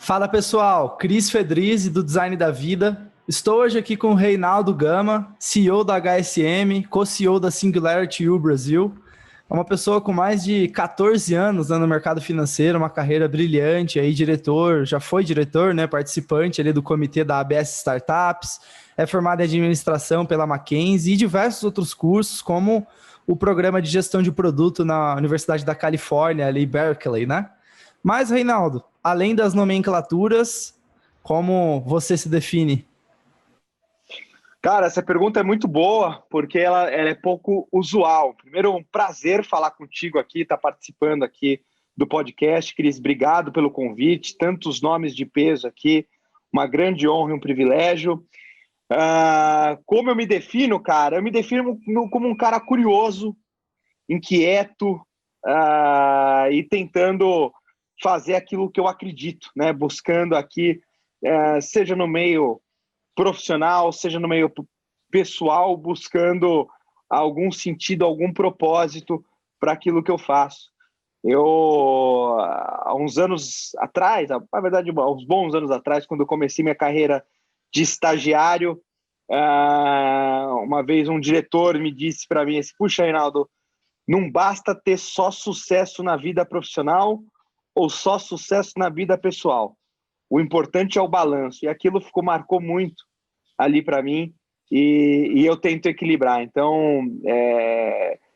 Fala pessoal, Cris Fedrizzi do Design da Vida. Estou hoje aqui com o Reinaldo Gama, CEO da HSM, co-CEO da Singularity U Brasil. É uma pessoa com mais de 14 anos no mercado financeiro, uma carreira brilhante, aí diretor, já foi diretor, né, participante ali do comitê da ABS Startups, é formado em administração pela Mackenzie e diversos outros cursos, como o programa de gestão de produto na Universidade da Califórnia, ali Berkeley, né? Mas, Reinaldo, além das nomenclaturas, como você se define? Cara, essa pergunta é muito boa, porque ela é pouco usual. Primeiro, um prazer falar contigo aqui, estar participando aqui do podcast. Cris, obrigado pelo convite, tantos nomes de peso aqui, uma grande honra e um privilégio. Como eu me defino, cara? Eu me defino como um cara curioso, inquieto e tentando fazer aquilo que eu acredito, né? Buscando aqui, seja no meio profissional, seja no meio pessoal, buscando algum sentido, algum propósito para aquilo que eu faço. Eu, há uns anos atrás, na verdade, há uns bons anos atrás, quando eu comecei minha carreira de estagiário, uma vez um diretor me disse para mim assim, puxa, Reinaldo, não basta ter só sucesso na vida profissional ou só sucesso na vida pessoal. O importante é o balanço. E aquilo marcou muito ali para mim e eu tento equilibrar. Então,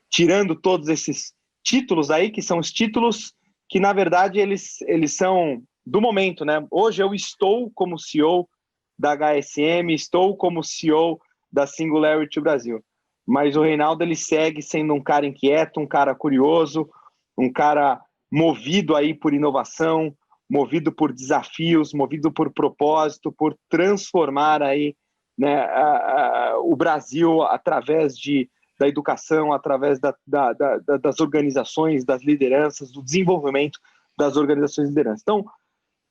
tirando todos esses títulos aí, que são os títulos que, na verdade, eles são do momento, né? Hoje eu estou como CEO da HSM, estou como CEO da Singularity Brasil. Mas o Reinaldo, ele segue sendo um cara inquieto, um cara curioso, um cara movido aí por inovação, movido por desafios, movido por propósito, por transformar aí, né, o Brasil através da educação, através das organizações, das lideranças, do desenvolvimento das organizações de liderança. Então,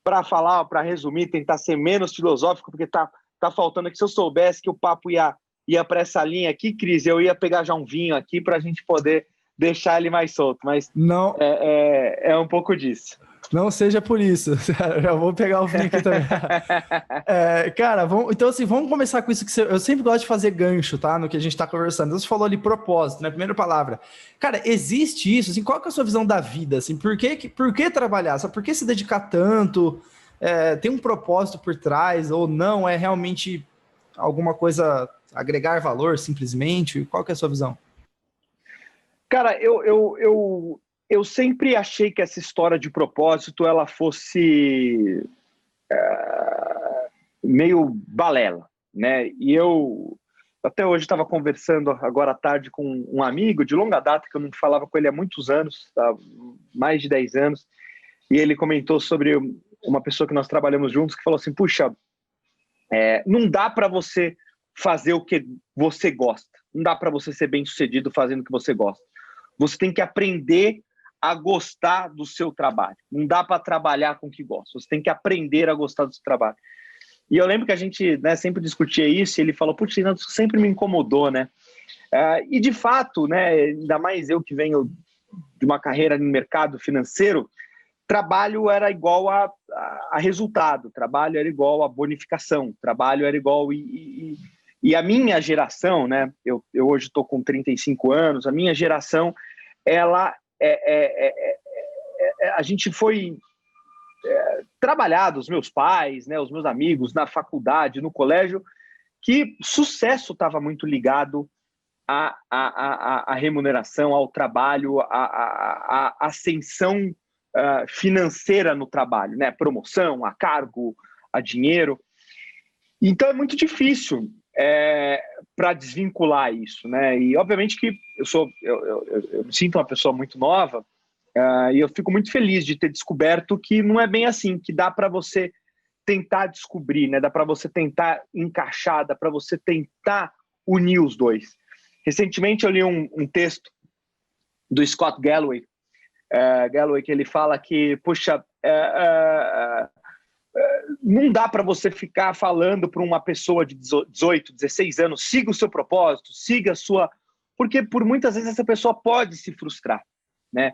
para resumir, tentar ser menos filosófico, porque tá faltando aqui. Se eu soubesse que o papo ia para essa linha aqui, Cris, eu ia pegar já um vinho aqui para a gente poder deixar ele mais solto, mas não, é um pouco disso. Não seja por isso. Já vou pegar o vinho aqui também. Cara, então assim, vamos começar com isso que eu sempre gosto de fazer gancho, tá? No que a gente tá conversando. Então, você falou ali propósito, né? Primeira palavra. Cara, existe isso? Assim, qual que é a sua visão da vida? Assim, por que trabalhar? Sabe, por que se dedicar tanto? Tem um propósito por trás ou não? É realmente alguma coisa, agregar valor simplesmente? Qual que é a sua visão? Cara, eu sempre achei que essa história de propósito ela fosse meio balela, né? E eu até hoje estava conversando agora à tarde com um amigo de longa data, que eu não falava com ele há muitos anos, tá? Mais de 10 anos, e ele comentou sobre uma pessoa que nós trabalhamos juntos, que falou assim, puxa, não dá para você fazer o que você gosta, não dá para você ser bem-sucedido fazendo o que você gosta. Você tem que aprender a gostar do seu trabalho. Não dá para trabalhar com o que gosta. Você tem que aprender a gostar do seu trabalho. E eu lembro que a gente, né, sempre discutia isso, e ele falou, putz, isso sempre me incomodou, né? E de fato, né, ainda mais eu que venho de uma carreira no mercado financeiro, trabalho era igual a resultado, trabalho era igual a bonificação, trabalho era igual... E a minha geração, né, eu hoje estou com 35 anos, a minha geração, ela a gente foi trabalhado, os meus pais, né, os meus amigos, na faculdade, no colégio, que sucesso estava muito ligado à remuneração, ao trabalho, à ascensão financeira no trabalho, né, promoção, a cargo, a dinheiro. Então é muito difícil para desvincular isso, né? E obviamente que eu me sinto uma pessoa muito nova e eu fico muito feliz de ter descoberto que não é bem assim, que dá para você tentar descobrir, né? Dá para você tentar encaixar, dá para você tentar unir os dois. Recentemente eu li um texto do Scott Galloway, que ele fala que, puxa, não dá para você ficar falando para uma pessoa de 18, 16 anos, siga o seu propósito, siga a sua... Porque por muitas vezes essa pessoa pode se frustrar, né?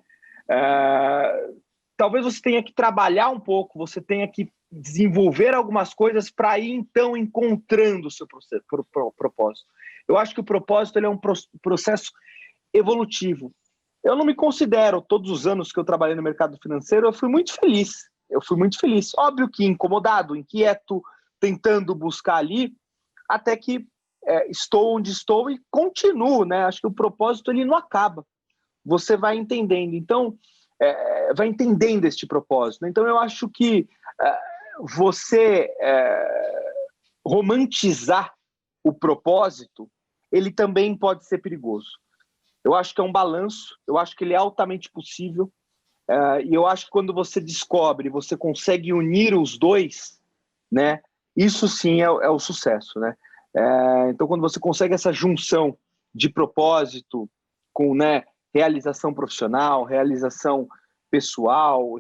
Talvez você tenha que trabalhar um pouco, você tenha que desenvolver algumas coisas para ir, então, encontrando o seu propósito. Eu acho que o propósito ele é um processo evolutivo. Eu não me considero, todos os anos que eu trabalhei no mercado financeiro, eu fui muito feliz. Óbvio que incomodado, inquieto, tentando buscar ali, até que estou onde estou e continuo, né? Acho que o propósito ele não acaba. Você vai entendendo. Então, vai entendendo este propósito. Então, eu acho que você romantizar o propósito, ele também pode ser perigoso. Eu acho que é um balanço, eu acho que ele é altamente possível, e eu acho que quando você descobre, você consegue unir os dois, né? Isso sim é o sucesso, né? Então, quando você consegue essa junção de propósito com, né, realização profissional, realização pessoal,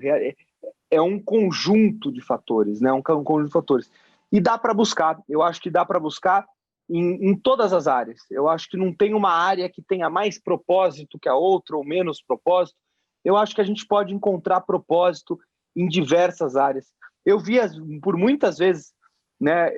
é um conjunto de fatores, né? Um conjunto de fatores. E dá para buscar, eu acho que dá para buscar em todas as áreas. Eu acho que não tem uma área que tenha mais propósito que a outra ou menos propósito. Eu acho que a gente pode encontrar propósito em diversas áreas. Eu vi por muitas vezes, né,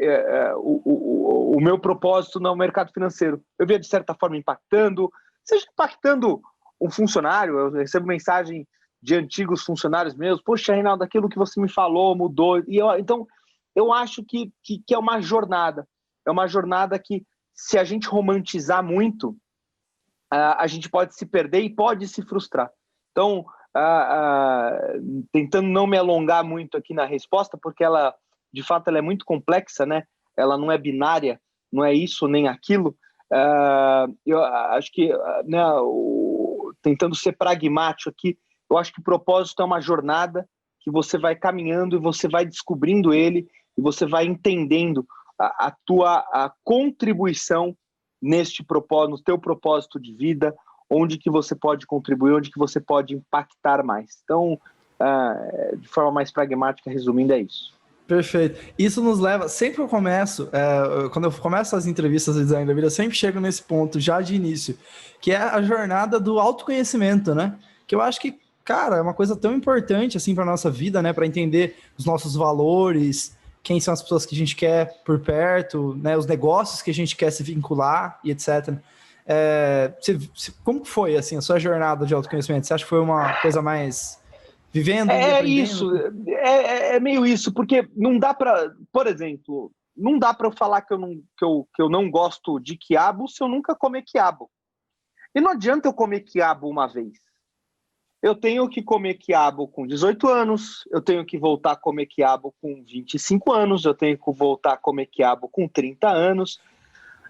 o meu propósito no mercado financeiro. Eu via de certa forma impactando, seja impactando um funcionário. Eu recebo mensagem de antigos funcionários meus: poxa, Reinaldo, aquilo que você me falou mudou. Então, eu acho que é uma jornada. É uma jornada que, se a gente romantizar muito, a gente pode se perder e pode se frustrar. Então, tentando não me alongar muito aqui na resposta, porque ela, de fato, ela é muito complexa, né? Ela não é binária, não é isso nem aquilo. Eu acho que, né, tentando ser pragmático aqui, eu acho que o propósito é uma jornada que você vai caminhando e você vai descobrindo ele e você vai entendendo a tua contribuição neste propósito, no teu propósito de vida, onde que você pode contribuir, onde que você pode impactar mais. Então, de forma mais pragmática, resumindo, é isso. Perfeito. Isso nos leva, sempre eu começo, quando eu começo as entrevistas de design da vida, eu sempre chego nesse ponto já de início, que é a jornada do autoconhecimento, né? Que eu acho que, cara, é uma coisa tão importante assim para nossa vida, né? Para entender os nossos valores, quem são as pessoas que a gente quer por perto, né? Os negócios que a gente quer se vincular e etc. Como foi assim a sua jornada de autoconhecimento? Você acha que foi uma coisa mais vivendo e aprendendo? Isso, é meio isso, porque não dá para, por exemplo, não dá para eu falar que eu não gosto de quiabo se eu nunca comer quiabo. E não adianta eu comer quiabo uma vez. Eu tenho que comer quiabo com 18 anos, eu tenho que voltar a comer quiabo com 25 anos, eu tenho que voltar a comer quiabo com 30 anos.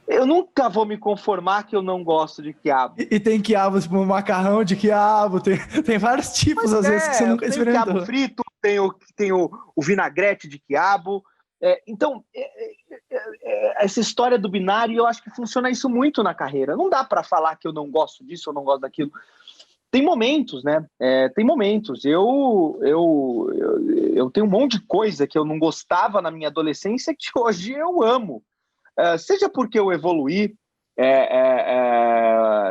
Eu nunca vou me conformar que eu não gosto de quiabo. E tem quiabo, tipo, macarrão de quiabo, tem vários tipos, às vezes, que você nunca experimentou. Tem quiabo frito, tem o vinagrete de quiabo. Então, essa história do binário, eu acho que funciona isso muito na carreira. Não dá para falar que eu não gosto disso, eu não gosto daquilo. Tem momentos, né? Tem momentos. Eu tenho um monte de coisa que eu não gostava na minha adolescência que hoje eu amo. Seja porque eu evoluí,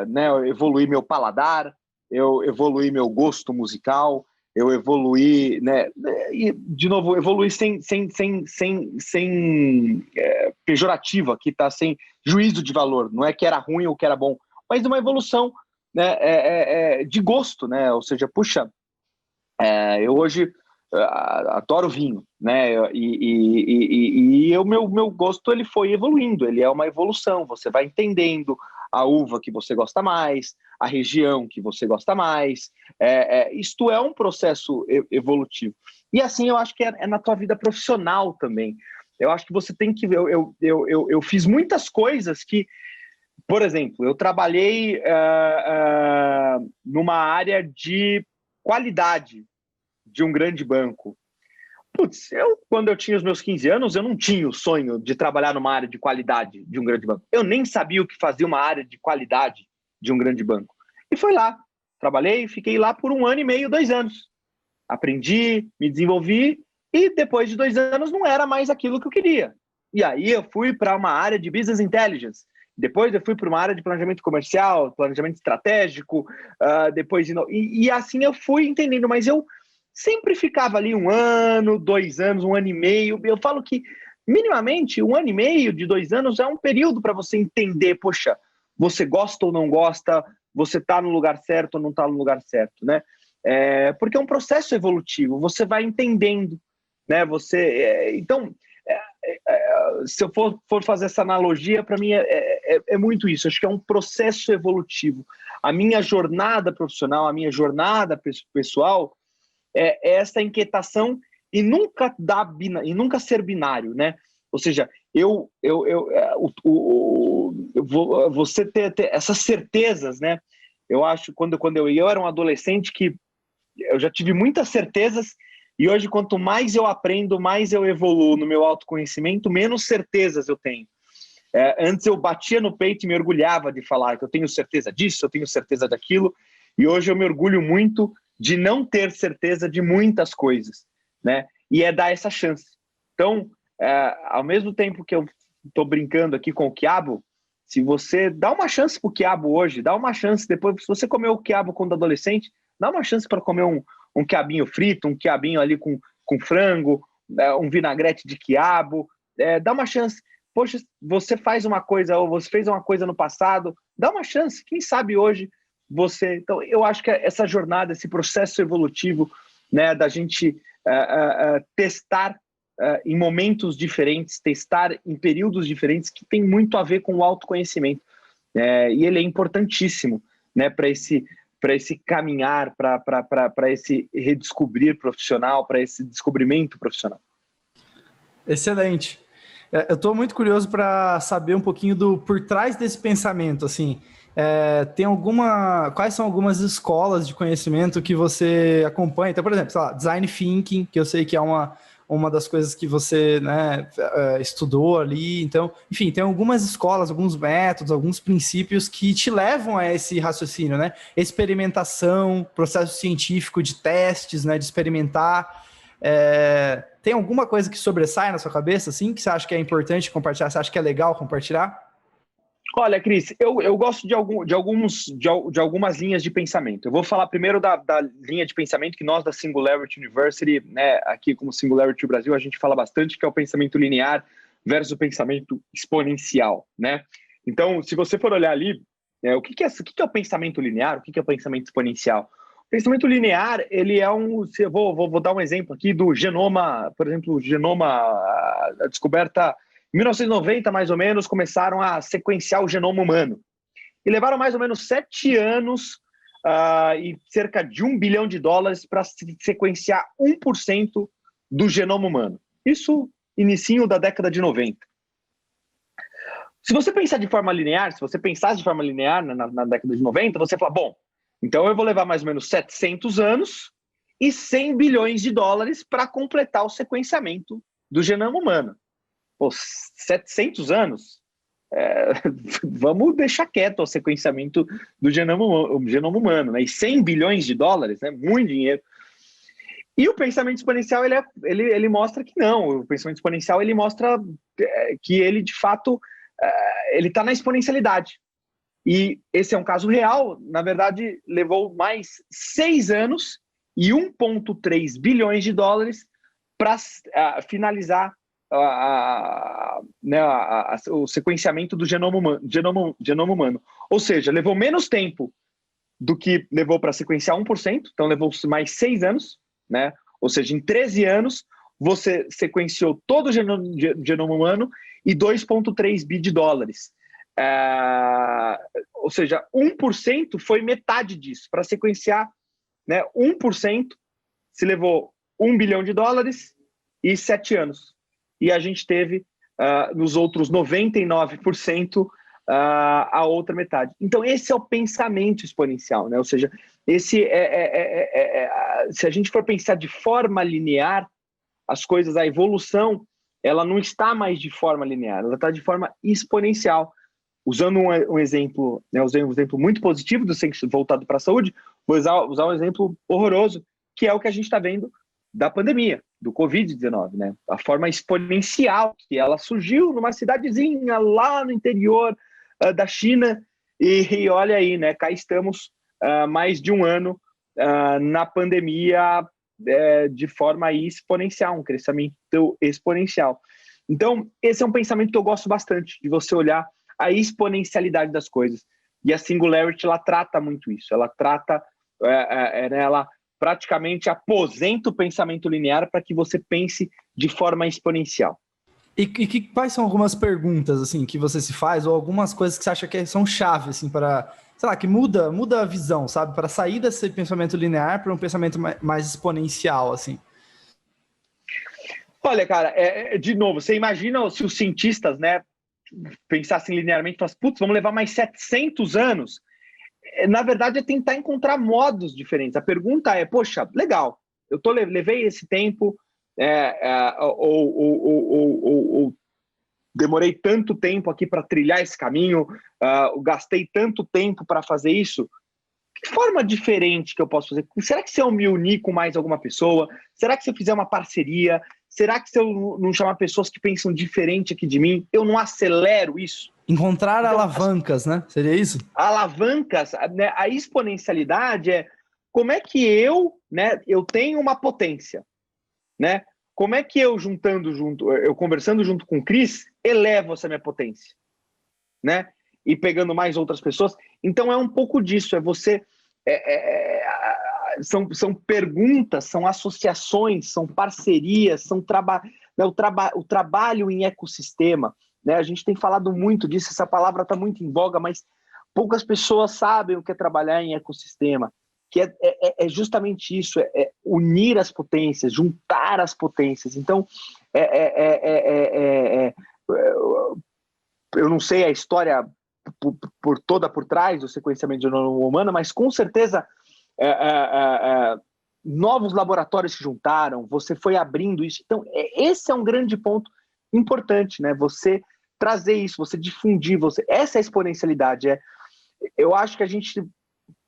né, eu evoluí meu paladar, eu evoluí meu gosto musical, eu evoluí, né, e, de novo, evoluí sem pejorativo aqui, tá? Sem juízo de valor. Não é que era ruim ou que era bom, mas uma evolução, né, de gosto, né? Ou seja, puxa, eu hoje adoro vinho, né? E o meu gosto ele foi evoluindo, ele é uma evolução. Você vai entendendo a uva que você gosta mais, a região que você gosta mais. Isto é um processo evolutivo. E assim eu acho que é na tua vida profissional também. Eu acho que você tem que ver. Eu fiz muitas coisas que, por exemplo, eu trabalhei numa área de qualidade de um grande banco. Putz, quando eu tinha os meus 15 anos, eu não tinha o sonho de trabalhar numa área de qualidade de um grande banco. Eu nem sabia o que fazia uma área de qualidade de um grande banco. E foi lá, trabalhei, fiquei lá por 1 ano e meio, 2 anos. Aprendi, me desenvolvi, e depois de 2 anos não era mais aquilo que eu queria. E aí eu fui para uma área de Business Intelligence. Depois eu fui para uma área de planejamento comercial, planejamento estratégico, e assim eu fui entendendo, mas eu sempre ficava ali 1 ano, 2 anos, 1 ano e meio. Eu falo que, minimamente, 1 ano e meio, de 2 anos, é um período para você entender, poxa, você gosta ou não gosta, você está no lugar certo ou não está no lugar certo, né? Porque é um processo evolutivo, você vai entendendo, né? Então, se eu for fazer essa analogia, para mim é muito isso. Acho que é um processo evolutivo. A minha jornada profissional, a minha jornada pessoal é essa inquietação e nunca ser binário, né? Ou seja, você ter essas certezas, né? Eu acho quando eu era um adolescente que eu já tive muitas certezas e hoje quanto mais eu aprendo, mais eu evoluo no meu autoconhecimento, menos certezas eu tenho. Antes eu batia no peito e me orgulhava de falar que eu tenho certeza disso, eu tenho certeza daquilo, e hoje eu me orgulho muito de não ter certeza de muitas coisas, né? E dar essa chance. Então, ao mesmo tempo que eu estou brincando aqui com o quiabo, se você dá uma chance para o quiabo hoje, dá uma chance depois, se você comeu o quiabo quando adolescente, dá uma chance para comer um quiabinho frito, um quiabinho ali com frango, um vinagrete de quiabo, dá uma chance. Poxa, você faz uma coisa ou você fez uma coisa no passado, dá uma chance. Quem sabe hoje você... Então, eu acho que essa jornada, esse processo evolutivo, né, da gente testar em momentos diferentes, testar em períodos diferentes, que tem muito a ver com o autoconhecimento. E ele é importantíssimo, né, para esse caminhar, para esse redescobrir profissional, para esse descobrimento profissional. Excelente. Eu estou muito curioso para saber um pouquinho do por trás desse pensamento, assim. Quais são algumas escolas de conhecimento que você acompanha? Então, por exemplo, sei lá, Design Thinking, que eu sei que é uma das coisas que você, né, estudou ali. Então, enfim, tem algumas escolas, alguns métodos, alguns princípios que te levam a esse raciocínio, né? Experimentação, processo científico de testes, né, de experimentar. Tem alguma coisa que sobressai na sua cabeça, assim, que você acha que é importante compartilhar? Você acha que é legal compartilhar? Olha, Cris, eu gosto de algumas linhas de pensamento. Eu vou falar primeiro da linha de pensamento que nós da Singularity University, né, aqui como Singularity Brasil, a gente fala bastante, que é o pensamento linear versus o pensamento exponencial, né? Então, se você for olhar ali, o que é o pensamento linear, o que é o pensamento exponencial? O pensamento linear, ele é eu vou dar um exemplo aqui do genoma, por exemplo, a descoberta... Em 1990, mais ou menos, começaram a sequenciar o genoma humano. E levaram mais ou menos 7 anos e cerca de $1 bilhão para sequenciar 1% do genoma humano. Isso inicinho da década de 90. Se você pensar de forma linear, se você pensasse de forma linear na década de 90, você fala, bom, então eu vou levar mais ou menos 700 anos e $100 bilhões para completar o sequenciamento do genoma humano. Pô, 700 anos, vamos deixar quieto o sequenciamento do genoma humano, né? E $100 bilhões, né? Muito dinheiro. E o pensamento exponencial, ele mostra que não. O pensamento exponencial, ele mostra que ele, de fato, ele está na exponencialidade. E esse é um caso real. Na verdade, levou mais 6 anos e $1,3 bilhões para finalizar o sequenciamento do genoma humano. Ou seja, levou menos tempo do que levou para sequenciar 1%, então levou mais 6 anos, né? Ou seja, em 13 anos, você sequenciou todo o genoma humano e $2,3 bilhões. Ou seja, 1% foi metade disso. Para sequenciar, né, 1%, se levou $1 bilhão e 7 anos. E a gente teve nos outros 99% a outra metade. Então, esse é o pensamento exponencial, né? Ou seja, se a gente for pensar de forma linear, as coisas, a evolução, ela não está mais de forma linear, ela está de forma exponencial. Usando um exemplo, né, usei um exemplo muito positivo do sexo voltado para a saúde, vou usar um exemplo horroroso, que é o que a gente está vendo da pandemia, do Covid-19, né? A forma exponencial que ela surgiu numa cidadezinha lá no interior da China e olha aí, né? Cá estamos mais de um ano na pandemia, de forma exponencial, um crescimento exponencial. Então, esse é um pensamento que eu gosto bastante, de você olhar a exponencialidade das coisas. E a Singularity, ela trata muito isso. Ela trata, ela praticamente aposenta o pensamento linear para que você pense de forma exponencial. Quais são algumas perguntas assim que você se faz, ou algumas coisas que você acha que são chave assim, para, sei lá, que muda a visão, sabe? Para sair desse pensamento linear para um pensamento mais exponencial, assim. Olha, cara, de novo, você imagina se os cientistas, né, pensassem linearmente, falassem, putz, vamos levar mais 700 anos. Na verdade, é tentar encontrar modos diferentes. A pergunta é, poxa, legal, levei esse tempo, ou demorei tanto tempo aqui para trilhar esse caminho, gastei tanto tempo para fazer isso. Que forma diferente que eu posso fazer? Será que se eu me unir com mais alguma pessoa? Será que se eu fizer uma parceria? Será que se eu não chamar pessoas que pensam diferente aqui de mim, eu não acelero isso? Encontrar então, alavancas, né? Seria isso? Alavancas, né? A exponencialidade é como é que eu tenho uma potência, né? Como é que eu conversando junto com o Cris, elevo essa minha potência, né? E pegando mais outras pessoas. Então é um pouco disso, são perguntas, são associações, são parcerias, o trabalho em ecossistema, né? A gente tem falado muito disso, essa palavra está muito em voga, mas poucas pessoas sabem o que é trabalhar em ecossistema, que é justamente isso, unir as potências, juntar as potências. Então, eu não sei a história toda por trás do sequenciamento de genoma humano, mas com certeza novos laboratórios se juntaram, você foi abrindo isso. Então, esse é um grande ponto importante, né? Você trazer isso, você difundir, essa é a exponencialidade. Eu acho que a gente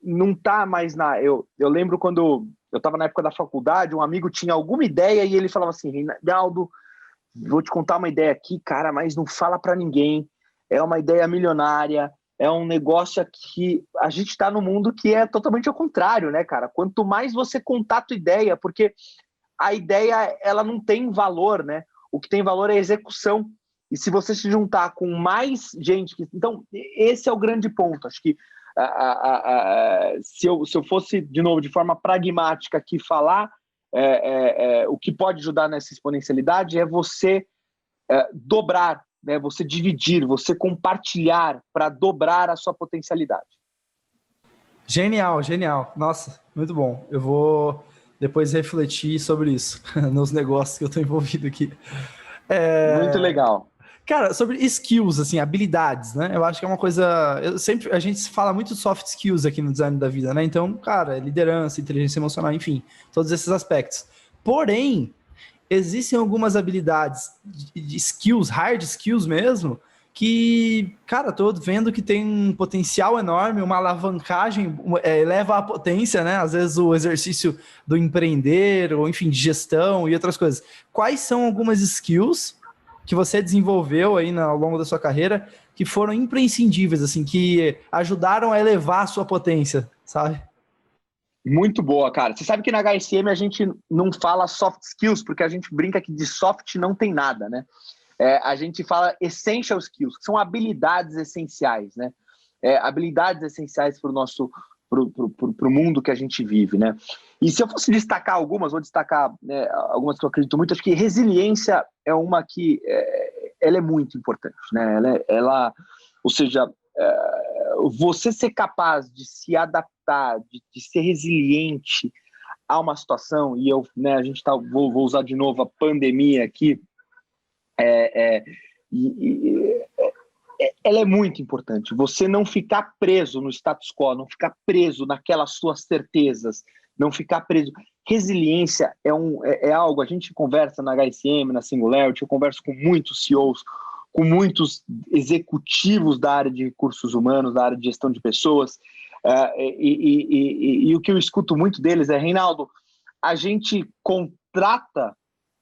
não está mais Eu lembro quando eu estava na época da faculdade, um amigo tinha alguma ideia e ele falava assim, Reinaldo, vou te contar uma ideia aqui, cara, mas não fala para ninguém, é uma ideia milionária, é um negócio que a gente está no mundo que é totalmente ao contrário, né, cara? Quanto mais você contar a tua ideia, porque a ideia, ela não tem valor, né? O que tem valor é a execução. E se você se juntar com mais gente... Então, esse é o grande ponto. Acho que se eu fosse, de novo, de forma pragmática aqui falar, o que pode ajudar nessa exponencialidade é você dobrar, né? Você dividir, você compartilhar para dobrar a sua potencialidade. Genial, genial. Nossa, muito bom. Eu vou depois refletir sobre isso nos negócios que eu estou envolvido aqui. Muito legal. Cara, sobre skills, assim, habilidades, né? Eu acho que é uma coisa... a gente fala muito de soft skills aqui no Design da Vida, né? Então, cara, liderança, inteligência emocional, enfim, todos esses aspectos. Porém, existem algumas habilidades de skills, hard skills mesmo, que, cara, tô vendo que tem um potencial enorme, uma alavancagem, eleva a potência, né? Às vezes o exercício do empreender, ou enfim, de gestão e outras coisas. Quais são algumas skills que você desenvolveu aí ao longo da sua carreira que foram imprescindíveis, assim, que ajudaram a elevar a sua potência, sabe? Muito boa, cara. Você sabe que na HSM a gente não fala soft skills, porque a gente brinca que de soft não tem nada, né? A gente fala essential skills, que são habilidades essenciais, né? Habilidades essenciais para o nosso pro mundo que a gente vive, né? E se eu fosse destacar algumas, vou destacar, né, algumas que eu acredito muito. Acho que resiliência é uma que ela é muito importante, né? Ou seja, você ser capaz de se adaptar, de ser resiliente a uma situação, e a gente vou usar de novo a pandemia aqui, ela é muito importante. Você não ficar preso no status quo, não ficar preso naquelas suas certezas, não ficar preso. Resiliência é algo, a gente conversa na HSM, na Singularity, eu converso com muitos CEOs, com muitos executivos da área de recursos humanos, da área de gestão de pessoas, e o que eu escuto muito deles é, Reinaldo, a gente contrata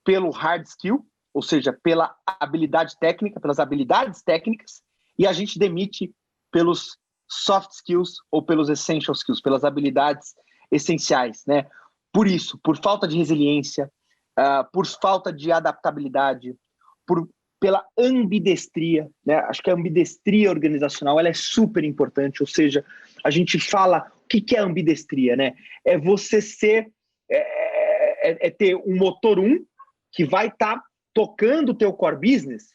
pelo hard skill, ou seja, pela habilidade técnica, pelas habilidades técnicas, e a gente demite pelos soft skills ou pelos essential skills, pelas habilidades essenciais, né? por isso, por falta de resiliência, por falta de adaptabilidade, pela ambidestria, né? Acho que a ambidestria organizacional ela é super importante, ou seja, a gente fala, o que é ambidestria, né? É você ter um motor 1 que vai estar tocando o teu core business,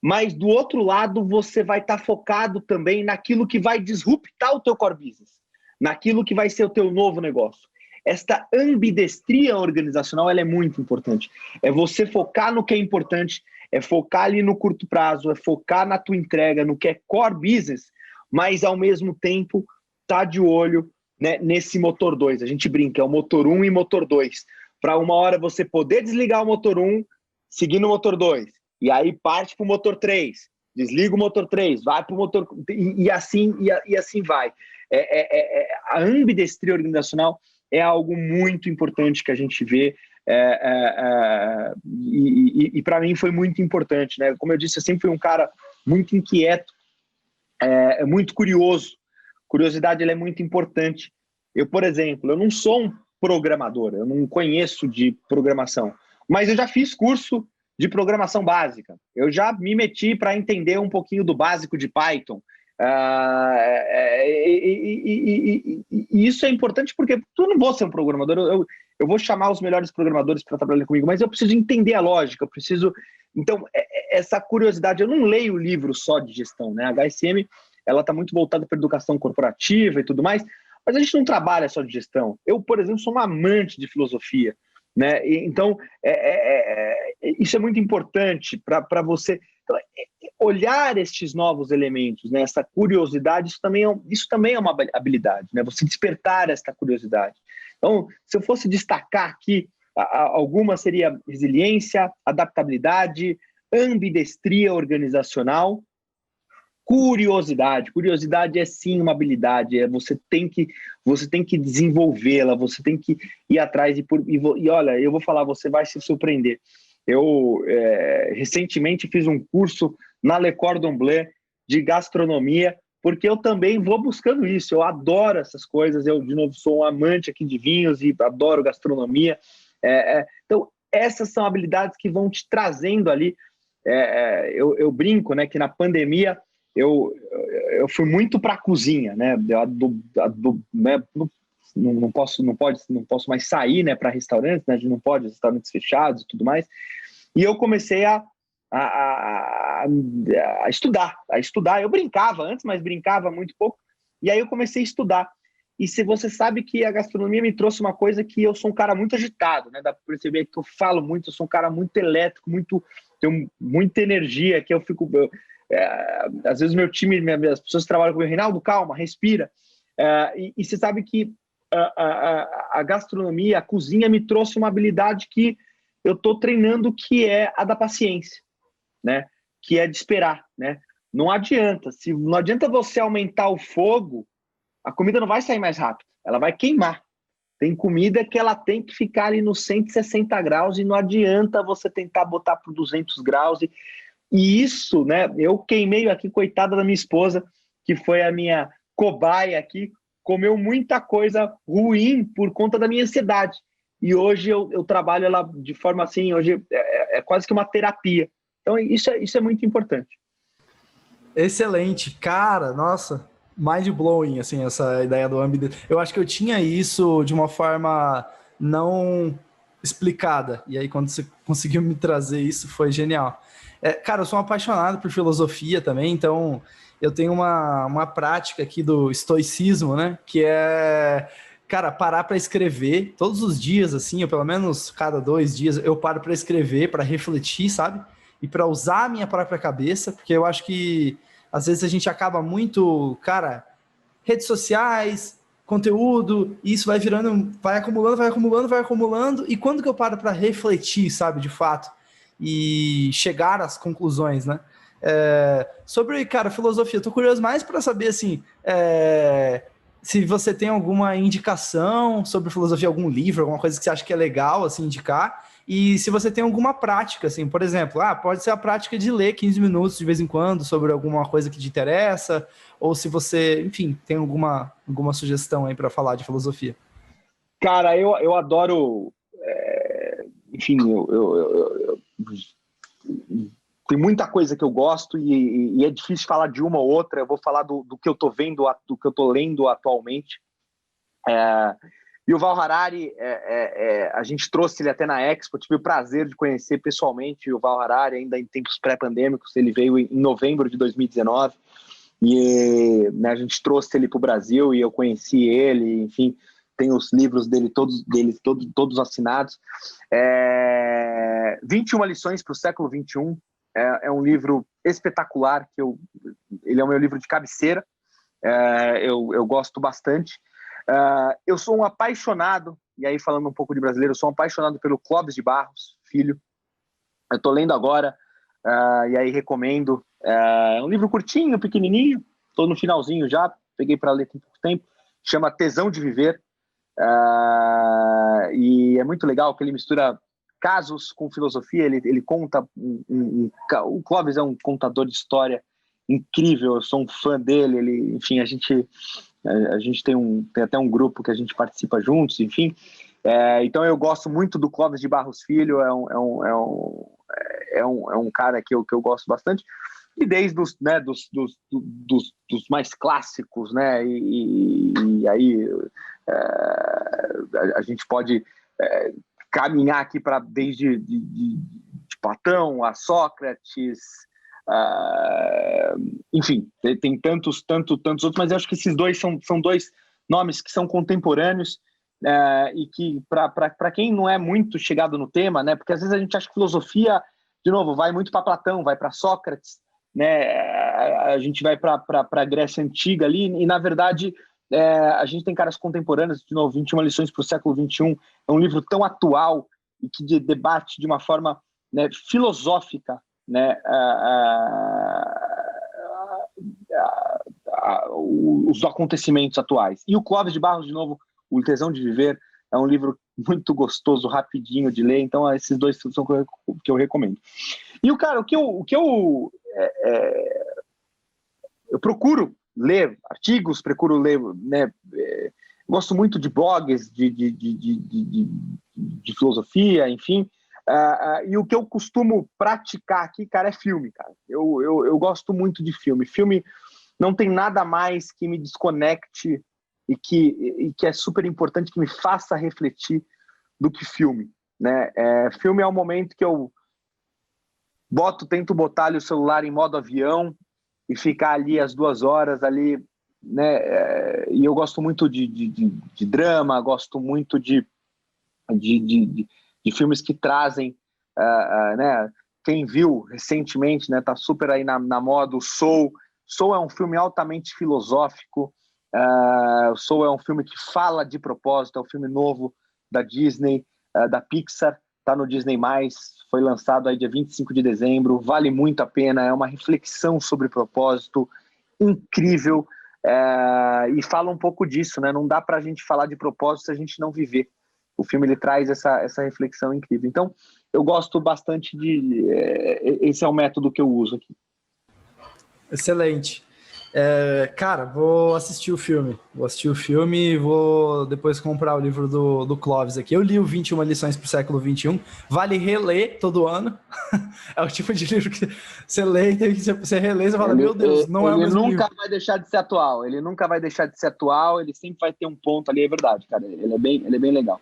mas do outro lado você vai estar focado também naquilo que vai disruptar o teu core business, naquilo que vai ser o teu novo negócio. Esta ambidestria organizacional ela é muito importante. É você focar no que é importante, é focar ali no curto prazo, é focar na tua entrega, no que é core business, mas ao mesmo tempo tá de olho, né, nesse motor 2. A gente brinca, é o motor 1 e motor 2. Para uma hora você poder desligar o motor 1, seguir no motor 2. E aí parte para o motor 3. Desliga o motor 3, vai para o motor... E assim vai. A ambidestria organizacional é algo muito importante que a gente vê, e para mim foi muito importante, né? Como eu disse, eu sempre fui um cara muito inquieto, muito curioso. Curiosidade ela é muito importante. Eu, por exemplo, eu não sou um programador, eu não conheço de programação, mas eu já fiz curso de programação básica. Eu já me meti para entender um pouquinho do básico de Python. E isso é importante porque eu não vou ser um programador, eu vou chamar os melhores programadores para trabalhar comigo, mas eu preciso entender a lógica, eu preciso... Então, essa curiosidade, eu não leio livro só de gestão, né? A HSM, ela está muito voltada para educação corporativa e tudo mais, mas a gente não trabalha só de gestão. Eu, por exemplo, sou um amante de filosofia, né? Então, isso é muito importante para você... Então, olhar estes novos elementos, né? Essa curiosidade, isso também é uma habilidade, né? Você despertar esta curiosidade. Então, se eu fosse destacar aqui, alguma seria resiliência, adaptabilidade, ambidestria organizacional, curiosidade. Curiosidade é sim uma habilidade, você tem que desenvolvê-la, você tem que ir atrás e olha, eu vou falar, você vai se surpreender. Eu recentemente fiz um curso na Le Cordon Bleu de gastronomia, porque eu também vou buscando isso, eu adoro essas coisas, eu, de novo, sou um amante aqui de vinhos e adoro gastronomia. Então, essas são habilidades que vão te trazendo ali. Eu brinco, né, que na pandemia eu fui muito para a cozinha, né? Né? Não posso mais sair, né, para restaurantes, né? A gente não pode, restaurantes fechados e tudo mais. E eu comecei a estudar. Eu brincava antes, mas brincava muito pouco. E aí eu comecei a estudar. E se você sabe que a gastronomia me trouxe uma coisa que eu sou um cara muito agitado, né? Dá para perceber que eu falo muito, eu sou um cara muito elétrico, tenho muita energia, que eu fico... às vezes meu time, as pessoas que trabalham comigo, Reinaldo, calma, respira. E você sabe que a gastronomia, a cozinha me trouxe uma habilidade que eu estou treinando, que é a da paciência, né? Que é de esperar, né? Não adianta você aumentar o fogo, a comida não vai sair mais rápido, ela vai queimar. Tem comida que ela tem que ficar ali nos 160 graus e não adianta você tentar botar para 200 graus. E isso, né? Eu queimei aqui, coitada da minha esposa, que foi a minha cobaia aqui, comeu muita coisa ruim por conta da minha ansiedade. E hoje eu trabalho ela de forma assim, hoje é quase que uma terapia. Então isso é muito importante. Excelente, cara, nossa, mind-blowing, assim, essa ideia do ambidestria. Eu acho que eu tinha isso de uma forma não explicada, e aí quando você conseguiu me trazer isso, foi genial. Cara, eu sou um apaixonado por filosofia também, então eu tenho uma prática aqui do estoicismo, né, que é, cara, parar para escrever todos os dias, assim, ou pelo menos cada 2 dias, eu paro para escrever, para refletir, sabe? E para usar a minha própria cabeça, porque eu acho que às vezes a gente acaba muito, cara, redes sociais, conteúdo, e isso vai virando, vai acumulando, e quando que eu paro para refletir, sabe, de fato, e chegar às conclusões, né? Sobre, cara, filosofia, eu tô curioso mais para saber, assim, se você tem alguma indicação sobre filosofia, algum livro, alguma coisa que você acha que é legal, assim, indicar, e se você tem alguma prática, assim, por exemplo, pode ser a prática de ler 15 minutos de vez em quando sobre alguma coisa que te interessa, ou se você, enfim, tem alguma sugestão aí para falar de filosofia. Cara, eu adoro... enfim, tem muita coisa que eu gosto e é difícil falar de uma ou outra. Eu vou falar do que eu estou vendo, do que eu estou lendo atualmente. Yuval Harari, a gente trouxe ele até na Expo, tive o prazer de conhecer pessoalmente o Yuval Harari, ainda em tempos pré-pandêmicos. Ele veio em novembro de 2019 e né, a gente trouxe ele para o Brasil e eu conheci ele, enfim, tem os livros dele todos assinados. 21 lições para o século XXI é um livro espetacular, ele é o meu livro de cabeceira, eu gosto bastante. Eu sou um apaixonado, e aí falando um pouco de brasileiro, eu sou um apaixonado pelo Clóvis de Barros, Filho. Eu estou lendo agora, e aí recomendo. É um livro curtinho, pequenininho, estou no finalzinho já, peguei para ler tem pouco tempo, chama Tesão de Viver, e é muito legal que ele mistura casos com filosofia. Ele conta, o Clóvis é um contador de história incrível, eu sou um fã dele, enfim, a gente tem até um grupo que a gente participa juntos, enfim. Então eu gosto muito do Clóvis de Barros Filho, é um cara que eu gosto bastante, e desde dos mais clássicos, né? E aí a gente pode caminhar aqui para desde de Platão a Sócrates, enfim, tem tantos outros, mas eu acho que esses dois são dois nomes que são contemporâneos, e que para quem não é muito chegado no tema, né, porque às vezes a gente acha que filosofia, de novo, vai muito para Platão, vai para Sócrates, né, a gente vai para a Grécia Antiga ali, e na verdade a gente tem caras contemporâneos, de novo, 21 lições para o século XXI, é um livro tão atual e que debate de uma forma, né, filosófica, né, os acontecimentos atuais. E o Clóvis de Barros, de novo, O Tesão de Viver, é um livro muito gostoso, rapidinho de ler, então esses dois são o que eu recomendo. E o que eu procuro ler artigos, procuro ler, né, gosto muito de blogs de filosofia, enfim. E o que eu costumo praticar aqui, cara, é filme, cara. Eu gosto muito de filme. Filme não tem nada mais que me desconecte e que é super importante, que me faça refletir do que filme, né? Filme é um momento que eu tento botar ali o celular em modo avião e ficar ali as 2 horas ali, né? E eu gosto muito de drama, gosto muito de filmes que trazem, né? Quem viu recentemente, né? Tá super aí na moda o Soul. Soul é um filme altamente filosófico. Soul é um filme que fala de propósito. É um filme novo da Disney, da Pixar. Tá no Disney+, foi lançado aí dia 25 de dezembro. Vale muito a pena. É uma reflexão sobre propósito incrível. E fala um pouco disso, né? Não dá pra gente falar de propósito se a gente não viver. O filme ele traz essa reflexão incrível. Então, eu gosto bastante esse é o método que eu uso aqui. Excelente. Cara, vou assistir o filme. Vou assistir o filme e vou depois comprar o livro do Clóvis aqui. Eu li o 21 lições para o século XXI. Vale reler todo ano. É o tipo de livro que você lê e você relê e você fala, meu Deus, não é o mesmo livro. Ele nunca vai deixar de ser atual. Ele nunca vai deixar de ser atual. Ele sempre vai ter um ponto ali, é verdade, cara. Ele é bem legal.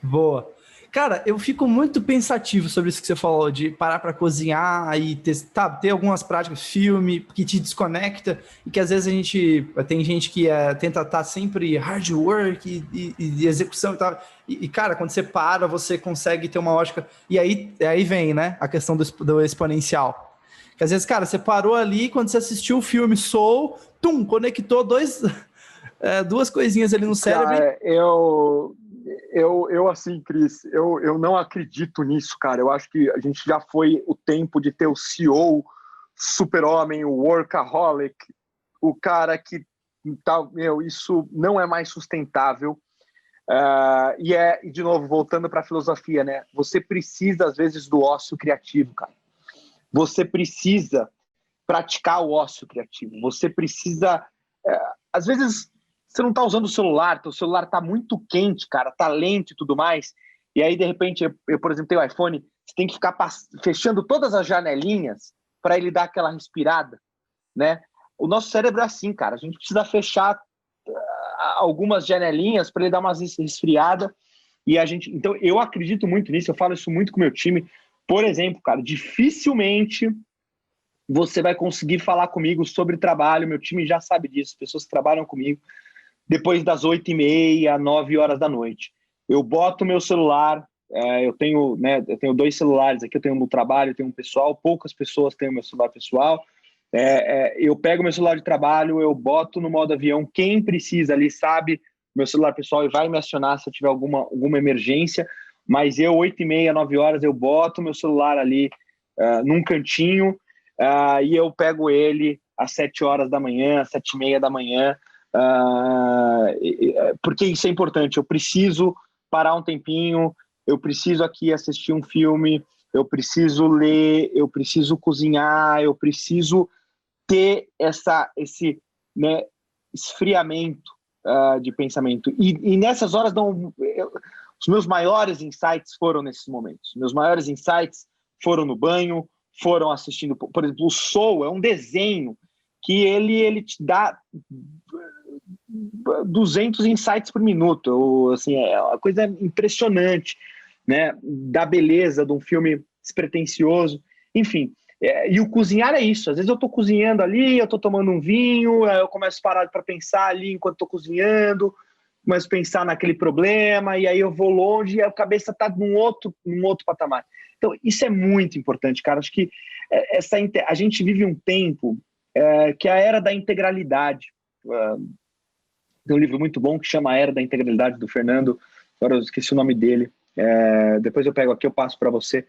Boa. Cara, eu fico muito pensativo sobre isso que você falou, de parar para cozinhar e ter algumas práticas, filme, que te desconecta, e que às vezes tem gente que tenta estar sempre hard work e execução e tal, e cara, quando você para, você consegue ter uma ótica, e aí vem, né, a questão do exponencial. Que às vezes, cara, você parou ali, quando você assistiu o filme Soul, conectou duas coisinhas ali no cérebro. Cara, eu assim, Cris, eu não acredito nisso, cara. Eu acho que a gente já foi o tempo de ter o CEO, super-homem, o workaholic, o cara que isso não é mais sustentável. E de novo, voltando para a filosofia, né? Você precisa, às vezes, do ócio criativo, cara. Você precisa praticar o ócio criativo. Você precisa, às vezes, você não tá usando o celular, teu celular tá muito quente, cara, tá lento e tudo mais, e aí, de repente, eu por exemplo, tenho iPhone, você tem que ficar fechando todas as janelinhas para ele dar aquela respirada, né? O nosso cérebro é assim, cara, a gente precisa fechar algumas janelinhas para ele dar uma resfriada, e a gente... Então, eu acredito muito nisso, eu falo isso muito com o meu time. Por exemplo, cara, dificilmente você vai conseguir falar comigo sobre trabalho, meu time já sabe disso, pessoas que trabalham comigo, depois das 8h30, 9 horas da noite. Eu boto meu celular, eu tenho 2 celulares aqui, eu tenho um no trabalho, eu tenho um pessoal, poucas pessoas têm o meu celular pessoal, eu pego meu celular de trabalho, eu boto no modo avião, quem precisa ali sabe meu celular pessoal e vai me acionar se eu tiver alguma emergência, mas eu, 8h30, 9 horas, eu boto meu celular ali num cantinho, e eu pego ele às 7 horas da manhã, às 7h30 da manhã, porque isso é importante. Eu preciso parar um tempinho, eu preciso aqui assistir um filme, eu preciso ler, eu preciso cozinhar, eu preciso ter esse, né, esfriamento de pensamento. E nessas horas, os meus maiores insights foram nesses momentos. Meus maiores insights foram no banho, foram assistindo, por exemplo, o Soul é um desenho que ele te dá 200 insights por minuto, assim, é uma coisa impressionante, né, da beleza de um filme despretensioso, enfim, e o cozinhar é isso, às vezes eu tô cozinhando ali, eu tô tomando um vinho, aí eu começo a parar para pensar ali enquanto tô cozinhando, começo a pensar naquele problema, e aí eu vou longe e a cabeça tá num outro patamar. Então, isso é muito importante, cara, acho que a gente vive um tempo que é a era da integralidade. Tem um livro muito bom que chama A Era da Integralidade, do Fernando, agora eu esqueci o nome dele, depois eu pego aqui, eu passo para você,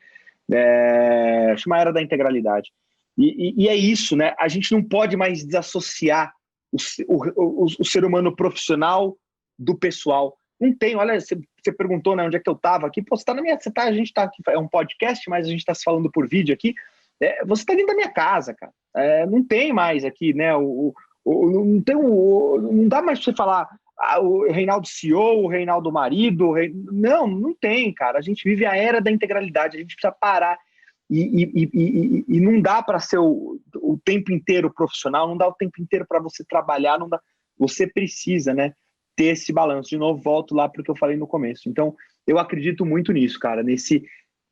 chama A Era da Integralidade. E é isso, né? A gente não pode mais desassociar o ser humano profissional do pessoal. Não tem, olha, você perguntou, né, onde é que eu estava aqui, pô, a gente está aqui, é um podcast, mas a gente está se falando por vídeo aqui, você está dentro da minha casa, cara, não tem mais aqui, né, não dá mais para você falar o Reinaldo CEO, o Reinaldo marido, não tem, cara, a gente vive a era da integralidade, a gente precisa parar e não dá para ser o tempo inteiro profissional, não dá o tempo inteiro para você trabalhar, não dá, você precisa, né, ter esse balanço. De novo, volto lá para o que eu falei no começo. Então, eu acredito muito nisso, cara, nesse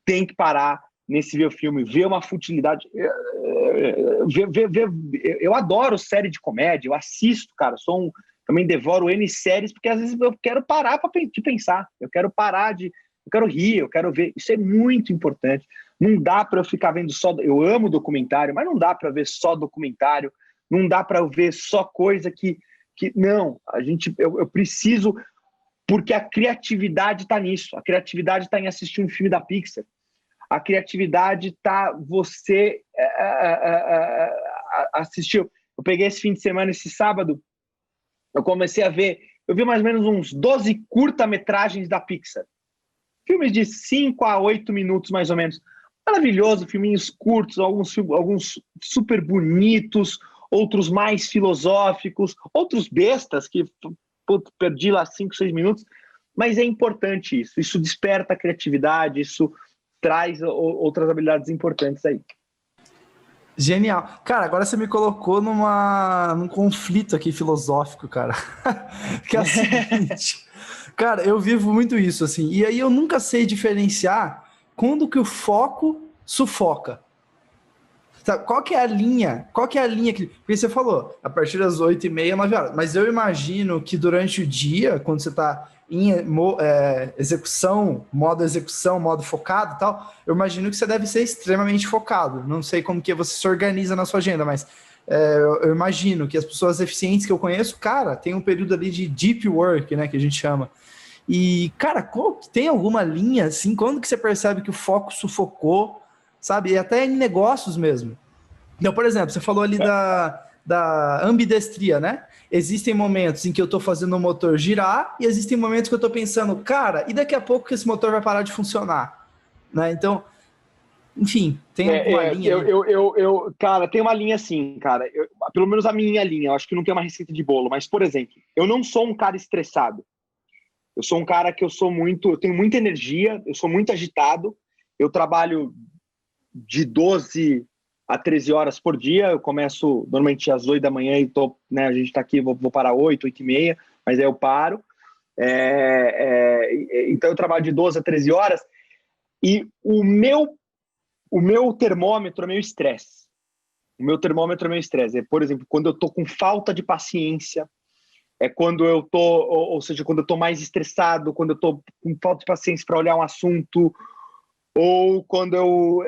tem que parar, nesse ver o filme, ver uma futilidade. Eu adoro série de comédia, eu assisto, cara, também devoro N séries, porque às vezes eu quero parar de pensar, eu quero rir, eu quero ver. Isso é muito importante. Não dá para eu ficar vendo só. Eu amo documentário, mas não dá para ver só documentário, não dá para eu ver só coisa que não, eu preciso, porque a criatividade está nisso, a criatividade está em assistir um filme da Pixar, a criatividade está você assistir. Eu peguei esse fim de semana, esse sábado, eu comecei a ver, eu vi mais ou menos uns 12 curta-metragens da Pixar, filmes de 5 a 8 minutos mais ou menos, maravilhoso, filminhos curtos, alguns super bonitos, outros mais filosóficos, outros bestas que perdi lá 5, 6 minutos, mas é importante isso desperta a criatividade, isso traz outras habilidades importantes aí. Genial. Cara, agora você me colocou num conflito aqui filosófico, cara. Que é o seguinte, cara, eu vivo muito isso, assim, e aí eu nunca sei diferenciar quando que o foco sufoca. Qual que é a linha? Porque você falou, a partir das 8h30, 9 horas. Mas eu imagino que durante o dia, quando você está em modo execução, modo focado e tal, eu imagino que você deve ser extremamente focado. Não sei como que você se organiza na sua agenda, mas eu imagino que as pessoas eficientes que eu conheço, cara, tem um período ali de deep work, né, que a gente chama. E, cara, tem alguma linha, assim, quando que você percebe que o foco sufocou, sabe? E até em negócios mesmo. Então, por exemplo, você falou ali da ambidestria, né? Existem momentos em que eu estou fazendo o motor girar e existem momentos que eu estou pensando, cara, e daqui a pouco que esse motor vai parar de funcionar? Né? Então, Enfim, tem alguma linha aí? Cara, tem uma linha assim, cara. Pelo menos a minha linha. Eu acho que não tem uma receita de bolo. Mas, por exemplo, eu não sou um cara estressado. Eu sou um cara que eu tenho muita energia, eu sou muito agitado. Eu trabalho de 12 a 13 horas por dia. Eu começo normalmente às 8 da manhã e a gente está aqui, vou parar 8 e meia, mas aí eu paro. Então eu trabalho de 12 a 13 horas e o meu termômetro é meu estresse. O meu termômetro é meu estresse. Por exemplo, quando eu estou com falta de paciência, quando eu tô, ou seja, quando eu tô mais estressado, quando eu tô com falta de paciência para olhar um assunto, ou quando eu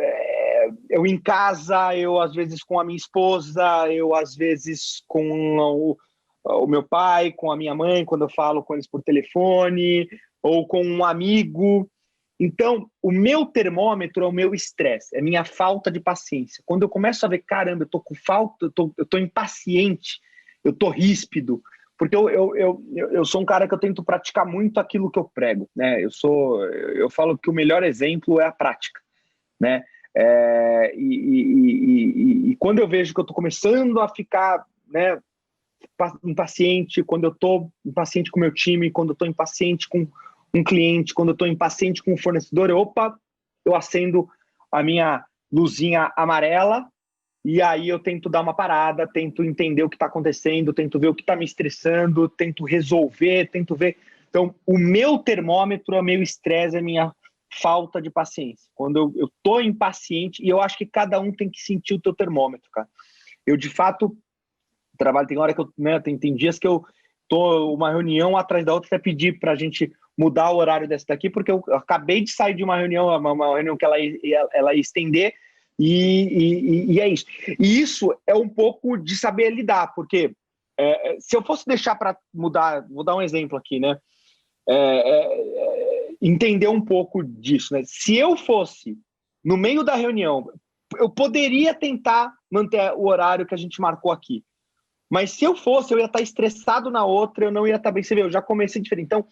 em casa, eu às vezes com a minha esposa, eu às vezes com o meu pai, com a minha mãe, quando eu falo com eles por telefone, ou com um amigo. Então, o meu termômetro é o meu estresse, é minha falta de paciência. Quando eu começo a ver, caramba, eu tô com falta, eu tô impaciente, eu tô ríspido, porque eu sou um cara que eu tento praticar muito aquilo que eu prego, né? Eu falo que o melhor exemplo é a prática, né? E quando eu vejo que eu estou começando a ficar, né, impaciente, quando eu estou impaciente com o meu time, quando eu estou impaciente com um cliente, quando eu estou impaciente com um fornecedor, eu acendo a minha luzinha amarela. E aí eu tento dar uma parada, tento entender o que está acontecendo, tento ver o que está me estressando, tento resolver, tento ver. Então, o meu termômetro é meu estresse, é minha falta de paciência. Quando eu estou impaciente, e eu acho que cada um tem que sentir o teu termômetro, cara. Eu, de fato, trabalho, tem hora que eu, né, tem dias que eu tô uma reunião atrás da outra até pedir para a gente mudar o horário dessa daqui, porque eu acabei de sair de uma reunião que ela ia estender, e é isso. E isso é um pouco de saber lidar, porque se eu fosse deixar para mudar, vou dar um exemplo aqui, né? Entender um pouco disso, né? Se eu fosse no meio da reunião, eu poderia tentar manter o horário que a gente marcou aqui, mas se eu fosse, eu ia estar estressado na outra, eu não ia estar bem. Você vê, eu já comecei diferente. Então,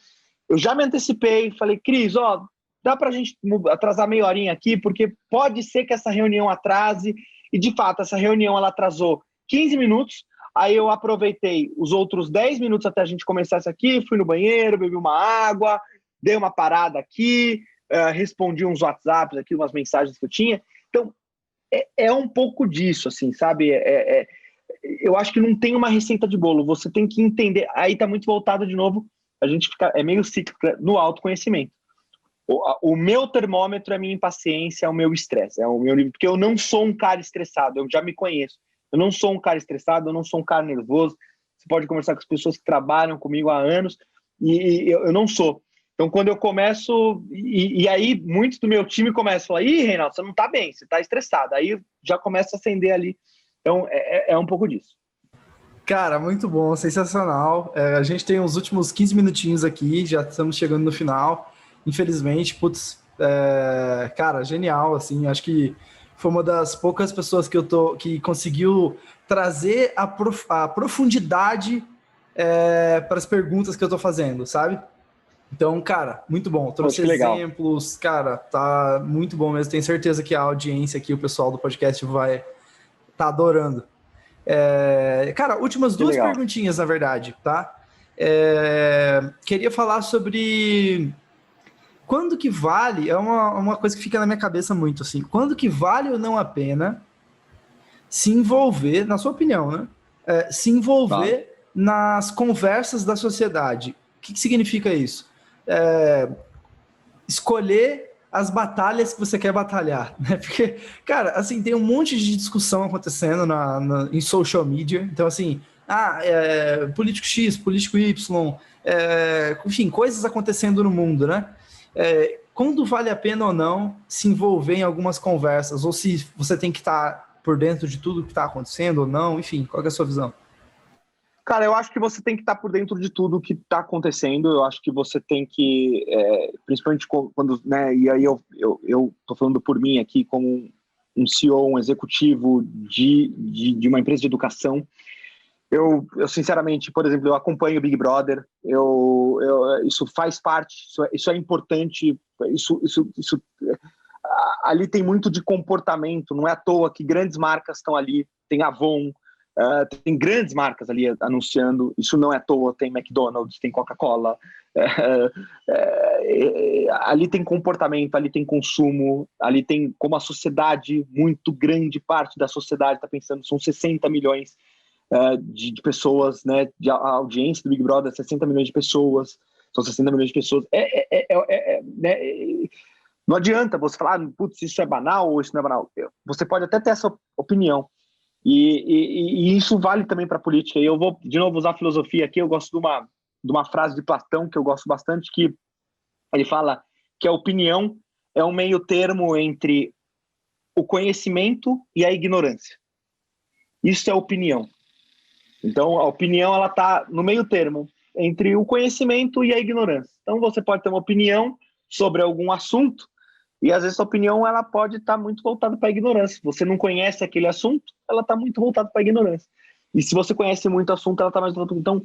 eu já me antecipei, falei, Cris, dá para a gente atrasar meia horinha aqui, porque pode ser que essa reunião atrase, e de fato, essa reunião ela atrasou 15 minutos, aí eu aproveitei os outros 10 minutos até a gente começar isso aqui, fui no banheiro, bebi uma água, dei uma parada aqui, respondi uns WhatsApps aqui, umas mensagens que eu tinha. Então, é um pouco disso, assim, sabe? Eu acho que não tem uma receita de bolo, você tem que entender, aí tá muito voltado de novo, a gente fica, meio cíclico no autoconhecimento. O meu termômetro é a minha impaciência, é o meu estresse, é o meu nível, porque eu não sou um cara estressado, eu já me conheço, eu não sou um cara estressado, eu não sou um cara nervoso, você pode conversar com as pessoas que trabalham comigo há anos, e eu não sou. Então, quando eu começo, e aí muitos do meu time começam a falar, ih, Reinaldo, você não tá bem, você tá estressado, aí já começa a acender ali. Então, é um pouco disso. Cara, muito bom, sensacional. A gente tem os últimos 15 minutinhos aqui, já estamos chegando no final. Infelizmente, putz, cara, genial, assim, acho que foi uma das poucas pessoas que conseguiu trazer a profundidade para as perguntas que eu tô fazendo, sabe? Então, cara, muito bom. Trouxe exemplos, cara, tá muito bom mesmo. Tenho certeza que a audiência aqui, o pessoal do podcast vai tá adorando. Cara, últimas duas perguntinhas, na verdade, tá? Queria falar sobre quando que vale, é uma coisa que fica na minha cabeça muito, assim, quando que vale ou não a pena se envolver, na sua opinião, né? Se envolver nas conversas da sociedade. O que significa isso? Escolher as batalhas que você quer batalhar, né? Porque, cara, assim, tem um monte de discussão acontecendo em social media. Então, assim, político X, político Y, enfim, coisas acontecendo no mundo, né? Quando vale a pena ou não se envolver em algumas conversas, ou se você tem que estar por dentro de tudo que está acontecendo ou não, enfim, qual é a sua visão? Cara, eu acho que você tem que estar por dentro de tudo que está acontecendo. Eu acho que você tem que, principalmente quando, né? E aí eu tô falando por mim aqui como um CEO, um executivo de uma empresa de educação. Eu sinceramente, por exemplo, eu acompanho o Big Brother. Isso faz parte. Isso é importante. ali tem muito de comportamento, não é à toa que grandes marcas estão ali, tem Avon, tem grandes marcas ali anunciando, isso não é à toa, tem McDonald's, tem Coca-Cola, ali tem comportamento, ali tem consumo, ali tem como a sociedade, muito grande parte da sociedade está pensando, são 60 milhões de pessoas, né, a audiência do Big Brother, 60 milhões de pessoas, são 60 milhões de pessoas, né, não adianta você falar, putz, isso é banal ou isso não é banal. Você pode até ter essa opinião. E isso vale também para a política. E eu vou, de novo, usar a filosofia aqui. Eu gosto de uma frase de Platão que eu gosto bastante, que ele fala que a opinião é um meio termo entre o conhecimento e a ignorância. Isso é opinião. Então, a opinião ela está no meio termo entre o conhecimento e a ignorância. Então, você pode ter uma opinião sobre algum assunto, e às vezes a opinião ela pode estar muito voltada para a ignorância. Você não conhece aquele assunto, ela está muito voltada para a ignorância. E se você conhece muito assunto, ela está mais voltada. Então,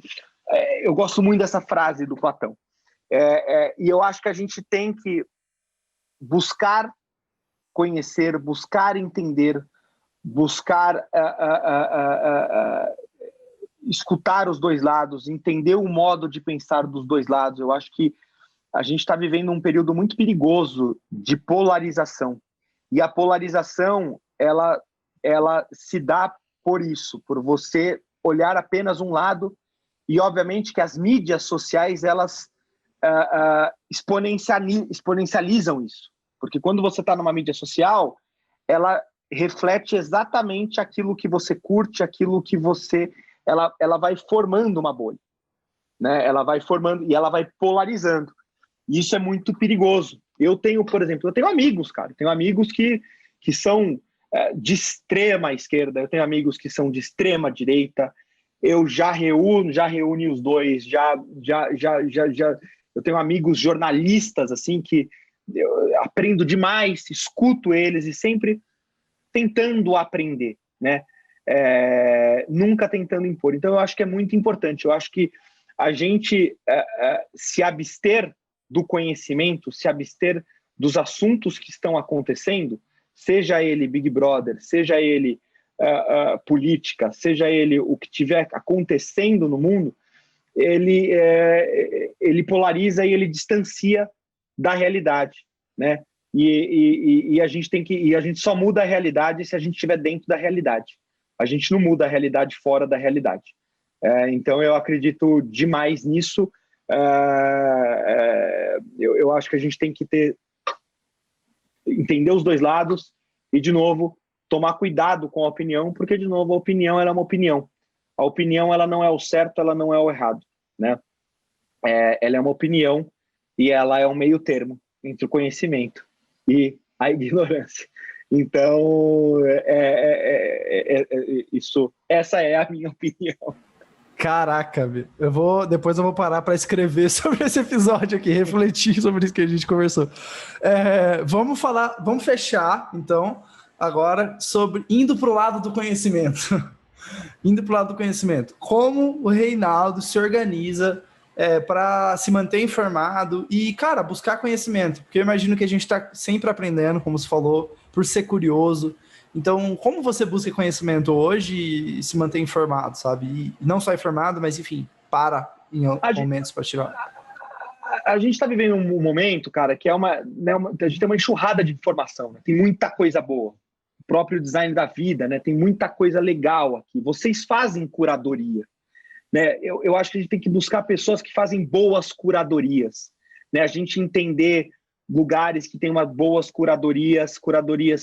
eu gosto muito dessa frase do Platão. E eu acho que a gente tem que buscar conhecer, buscar entender, buscar escutar os dois lados, entender o modo de pensar dos dois lados. Eu acho que a gente está vivendo um período muito perigoso de polarização. E a polarização, ela se dá por isso, por você olhar apenas um lado, e obviamente que as mídias sociais, elas exponencializam isso. Porque quando você está numa mídia social, ela reflete exatamente aquilo que você curte, aquilo que você... Ela vai formando uma bolha, né? Ela vai formando e ela vai polarizando. E isso é muito perigoso. Eu tenho, por exemplo, amigos, cara. Tenho amigos que são de extrema esquerda, eu tenho amigos que são de extrema direita. Eu já reúne os dois, eu tenho amigos jornalistas, assim, que eu aprendo demais, escuto eles e sempre tentando aprender, né? Nunca tentando impor. Então, eu acho que é muito importante. Eu acho que a gente se abster do conhecimento, se abster dos assuntos que estão acontecendo, seja ele Big Brother, seja ele política, seja ele o que estiver acontecendo no mundo, ele polariza e ele distancia da realidade, né? E a gente a gente só muda a realidade se a gente estiver dentro da realidade. A gente não muda a realidade fora da realidade. Então eu acredito demais nisso. Eu acho que a gente tem que entender os dois lados e, de novo, tomar cuidado com a opinião, porque, de novo, a opinião ela é uma opinião. A opinião ela não é o certo, ela não é o errado, né? Ela é uma opinião e ela é um meio termo entre o conhecimento e a ignorância. Então, essa é a minha opinião. Caraca, depois eu vou parar para escrever sobre esse episódio aqui, refletir sobre isso que a gente conversou. Vamos fechar, então, agora, sobre indo para o lado do conhecimento. Indo para o lado do conhecimento. Como o Reinaldo se organiza para se manter informado e, cara, buscar conhecimento? Porque eu imagino que a gente está sempre aprendendo, como você falou, por ser curioso. Então, como você busca conhecimento hoje e se manter informado, sabe? E não só informado, mas, enfim, em momentos para tirar. A gente está vivendo um momento, cara, que a gente tem uma enxurrada de informação, né? Tem muita coisa boa. O próprio design da vida, né? Tem muita coisa legal aqui. Vocês fazem curadoria, né? Eu acho que a gente tem que buscar pessoas que fazem boas curadorias, né? A gente entender lugares que têm boas curadorias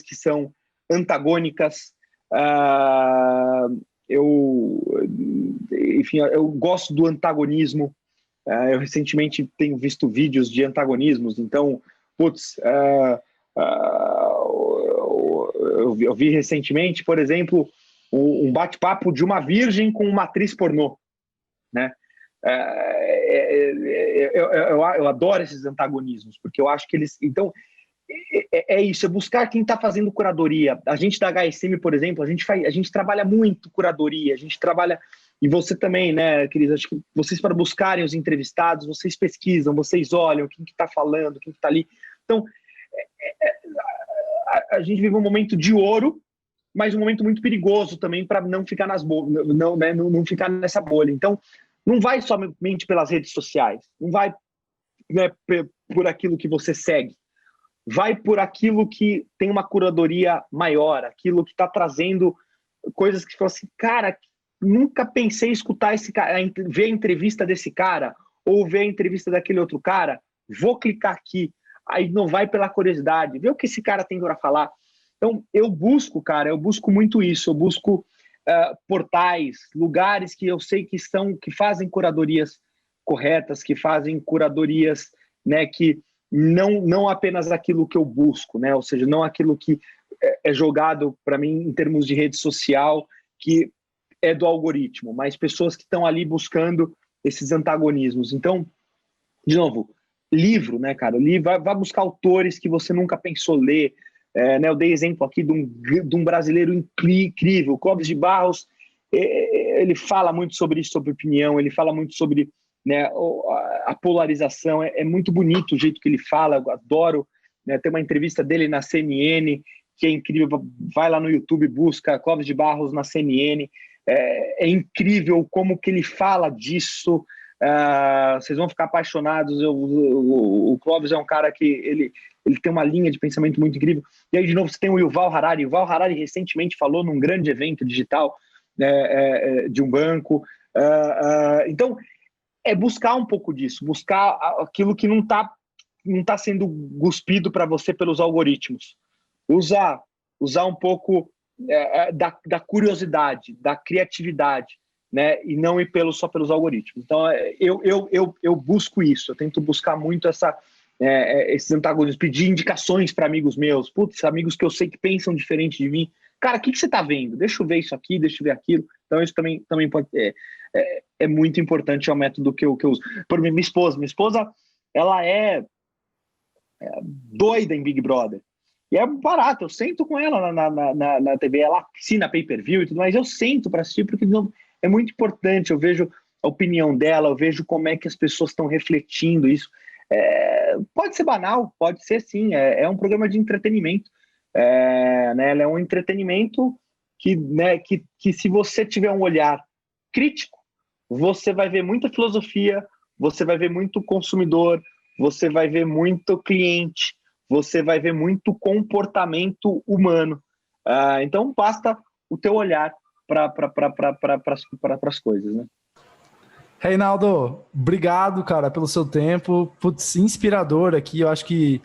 que são antagônicas. Enfim, eu gosto do antagonismo. Eu recentemente tenho visto vídeos de antagonismos, então, eu vi recentemente, por exemplo, um bate-papo de uma virgem com uma atriz pornô, né? Eu adoro esses antagonismos, porque eu acho que eles... Então, isso, é buscar quem está fazendo curadoria. A gente da HSM, por exemplo, a gente trabalha muito curadoria, a gente trabalha... E você também, né, queridos? Acho que vocês, para buscarem os entrevistados, vocês pesquisam, vocês olham quem que está falando, quem que está ali. Então, a gente vive um momento de ouro, mas um momento muito perigoso também para não ficar não ficar nessa bolha. Então, não vai somente pelas redes sociais, não vai, né, por aquilo que você segue, vai por aquilo que tem uma curadoria maior, aquilo que está trazendo coisas que falam assim, cara, nunca pensei em escutar esse cara, ver a entrevista desse cara, ou ver a entrevista daquele outro cara, vou clicar aqui, aí não vai pela curiosidade, ver o que esse cara tem para falar. Então, eu busco muito isso, eu busco portais, lugares que eu sei que fazem curadorias corretas, que fazem curadorias, né, que não apenas aquilo que eu busco, né, ou seja, não aquilo que é jogado para mim em termos de rede social, que é do algoritmo, mas pessoas que estão ali buscando esses antagonismos. Então, de novo, livro, né, cara? Vai buscar autores que você nunca pensou ler. Né, eu dei exemplo aqui de um brasileiro incrível, Clóvis de Barros. Ele fala muito sobre isso, sobre opinião, ele fala muito sobre, né, a polarização. É muito bonito o jeito que ele fala, eu adoro, né, ter uma entrevista dele na CNN, que é incrível. Vai lá no YouTube, busca Clóvis de Barros na CNN. É incrível como que ele fala disso. Vocês vão ficar apaixonados. O Clóvis é um cara que ele tem uma linha de pensamento muito incrível. E aí, de novo, você tem o Yuval Harari. O Yuval Harari recentemente falou num grande evento digital de um banco. Então, é buscar um pouco disso, buscar aquilo que não tá sendo cuspido para você pelos algoritmos. Usar um pouco da curiosidade, da criatividade, né? E não ir só pelos algoritmos. Então, eu busco isso, eu tento buscar muito esses antagonismos, pedir indicações para amigos meus, amigos que eu sei que pensam diferente de mim. Cara, o que você está vendo? Deixa eu ver isso aqui, deixa eu ver aquilo. Então, isso também pode é muito importante, é o método que eu uso. Por mim, minha esposa, ela é doida em Big Brother. E é barato, eu sento com ela na TV, ela assina pay-per-view e tudo mais, eu sento para assistir, porque é muito importante, eu vejo a opinião dela, eu vejo como é que as pessoas estão refletindo isso. Pode ser banal, pode ser sim, é um programa de entretenimento, né, ela é um entretenimento que se você tiver um olhar crítico, você vai ver muita filosofia, você vai ver muito consumidor, você vai ver muito cliente, você vai ver muito comportamento humano. Então, basta o teu olhar para as coisas, né? Reinaldo, obrigado, cara, pelo seu tempo. Putz, inspirador aqui. Eu acho que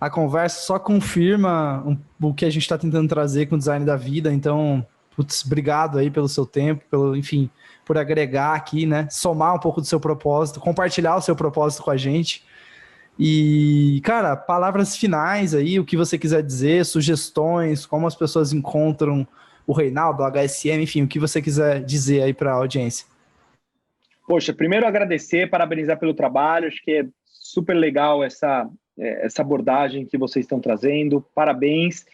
a conversa só confirma o que a gente está tentando trazer com o design da vida. Então, putz, obrigado aí pelo seu tempo, enfim, por agregar aqui, né? Somar um pouco do seu propósito, compartilhar o seu propósito com a gente. E, cara, palavras finais aí, o que você quiser dizer, sugestões, como as pessoas encontram o Reinaldo, o HSM, enfim, o que você quiser dizer aí para a audiência. Poxa, primeiro agradecer, parabenizar pelo trabalho, acho que é super legal essa abordagem que vocês estão trazendo, parabéns.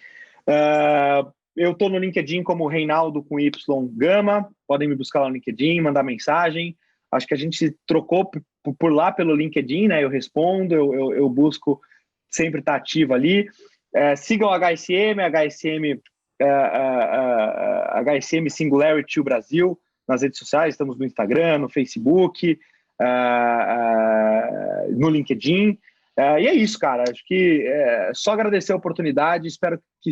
Eu estou no LinkedIn como Reinaldo com Y Gama, podem me buscar lá no LinkedIn, mandar mensagem, acho que a gente trocou por lá pelo LinkedIn, né? Eu respondo, eu busco sempre estar ativo ali. Sigam o HSM Singularity Brasil nas redes sociais, estamos no Instagram, no Facebook, no LinkedIn. E é isso, cara. Acho que só agradecer a oportunidade, espero que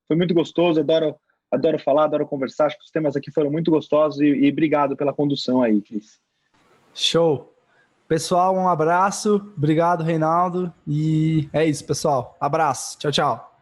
foi muito gostoso, adoro falar, adoro conversar, acho que os temas aqui foram muito gostosos e obrigado pela condução aí, Cris. Show! Pessoal, um abraço. Obrigado, Reinaldo. E é isso, pessoal. Abraço. Tchau, tchau.